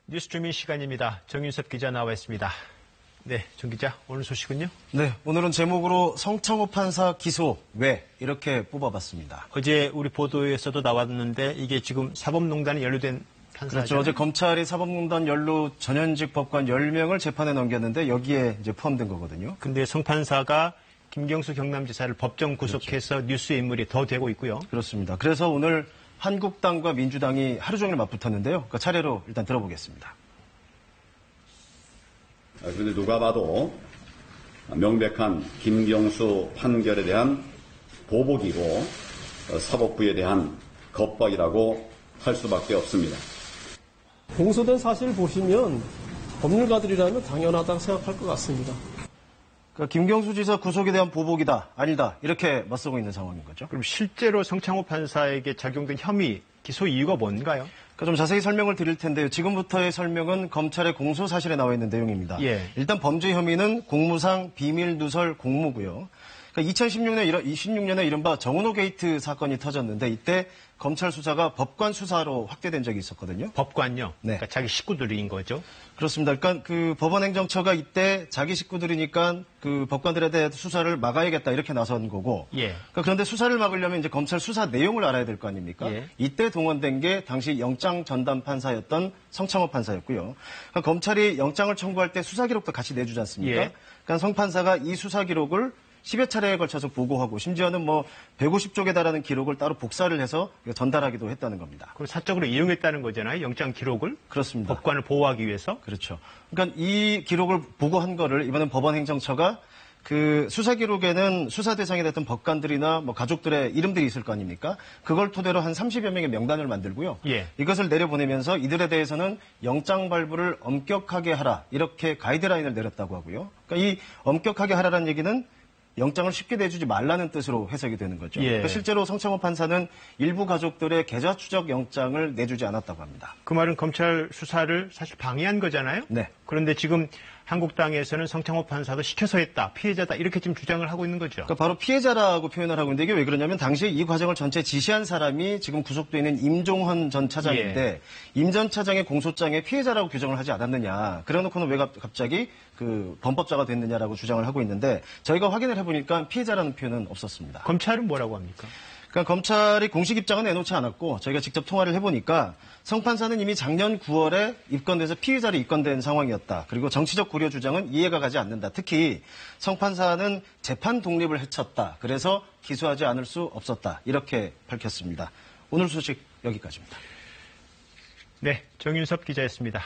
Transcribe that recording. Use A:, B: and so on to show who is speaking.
A: 뉴스트리밍 시간입니다. 정윤섭 기자 나와 있습니다. 네, 정 기자, 오늘 소식은요?
B: 네, 오늘은 제목으로 성창호 판사 기소 왜 이렇게 뽑아봤습니다.
A: 어제 우리 보도에서도 나왔는데 이게 지금 사법농단에 연루된 판사죠?
B: 그렇죠. 어제 검찰이 사법농단 연루 전현직 법관 10명을 재판에 넘겼는데 여기에 이제 포함된 거거든요.
A: 근데 성 판사가 김경수 경남지사를 법정 구속해서 그렇죠. 뉴스 인물이 더 되고 있고요.
B: 그렇습니다. 그래서 오늘 한국당과 민주당이 하루 종일 맞붙었는데요. 그 차례로 일단 들어보겠습니다.
C: 그런데 누가 봐도 명백한 김경수 판결에 대한 보복이고 사법부에 대한 겁박이라고 할 수밖에 없습니다.
D: 공소된 사실을 보시면 법률가들이라면 당연하다고 생각할 것 같습니다.
B: 그러니까 김경수 지사 구속에 대한 보복이다, 아니다 이렇게 맞서고 있는 상황인 거죠.
A: 그럼 실제로 성창호 판사에게 적용된 혐의, 기소 이유가 뭔가요?
B: 좀 자세히 설명을 드릴 텐데요. 지금부터의 설명은 검찰의 공소 사실에 나와 있는 내용입니다.
A: 예.
B: 일단 범죄 혐의는 공무상 비밀 누설 공무고요. 그러니까 2016년에 이른바 정은호 게이트 사건이 터졌는데 이때 검찰 수사가 법관 수사로 확대된 적이 있었거든요.
A: 법관요?
B: 네.
A: 그러니까 자기 식구들인 거죠?
B: 그렇습니다. 그러니까 그 법원행정처가 이때 자기 식구들이니까 그 법관들에 대해 수사를 막아야겠다 이렇게 나선 거고.
A: 예.
B: 그러니까 그런데 수사를 막으려면 이제 검찰 수사 내용을 알아야 될 거 아닙니까?
A: 예.
B: 이때 동원된 게 당시 영장 전담 판사였던 성창호 판사였고요. 그러니까 검찰이 영장을 청구할 때 수사 기록도 같이 내주지 않습니까?
A: 예.
B: 그러니까 성 판사가 이 수사 기록을 10여 차례에 걸쳐서 보고하고 심지어는 150쪽에 달하는 기록을 따로 복사를 해서 전달하기도 했다는 겁니다.
A: 그럼 사적으로 이용했다는 거잖아요. 영장 기록을?
B: 그렇습니다.
A: 법관을 보호하기 위해서?
B: 그렇죠. 그러니까 이 기록을 보고한 거를 이번엔 법원행정처가 그 수사 기록에는 수사 대상이 됐던 법관들이나 가족들의 이름들이 있을 거 아닙니까? 그걸 토대로 한 30여 명의 명단을 만들고요.
A: 예.
B: 이것을 내려보내면서 이들에 대해서는 영장 발부를 엄격하게 하라 이렇게 가이드라인을 내렸다고 하고요. 그러니까 이 엄격하게 하라는 얘기는 영장을 쉽게 내주지 말라는 뜻으로 해석이 되는 거죠.
A: 예.
B: 그러니까 실제로 성창호 판사는 일부 가족들의 계좌 추적 영장을 내주지 않았다고 합니다.
A: 그 말은 검찰 수사를 사실 방해한 거잖아요?
B: 네.
A: 그런데 지금 한국당에서는 성창호 판사도 시켜서 했다, 피해자다 이렇게 지금 주장을 하고 있는 거죠.
B: 그러니까 바로 피해자라고 표현을 하고 있는데 이게 왜 그러냐면 당시 이 과정을 전체 지시한 사람이 지금 구속돼 있는 임종헌 전 차장인데
A: 예.
B: 임 전 차장의 공소장에 피해자라고 규정을 하지 않았느냐. 그래놓고는 왜 갑자기 그 범법자가 됐느냐라고 주장을 하고 있는데 저희가 확인을 해보니까 피해자라는 표현은 없었습니다.
A: 검찰은 뭐라고 합니까?
B: 그러니까 검찰이 공식 입장은 내놓지 않았고 저희가 직접 통화를 해보니까 성 판사는 이미 작년 9월에 입건돼서 피의자로 입건된 상황이었다. 그리고 정치적 고려 주장은 이해가 가지 않는다. 특히 성 판사는 재판 독립을 해쳤다. 그래서 기소하지 않을 수 없었다. 이렇게 밝혔습니다. 오늘 소식 여기까지입니다.
A: 네, 정윤섭 기자였습니다.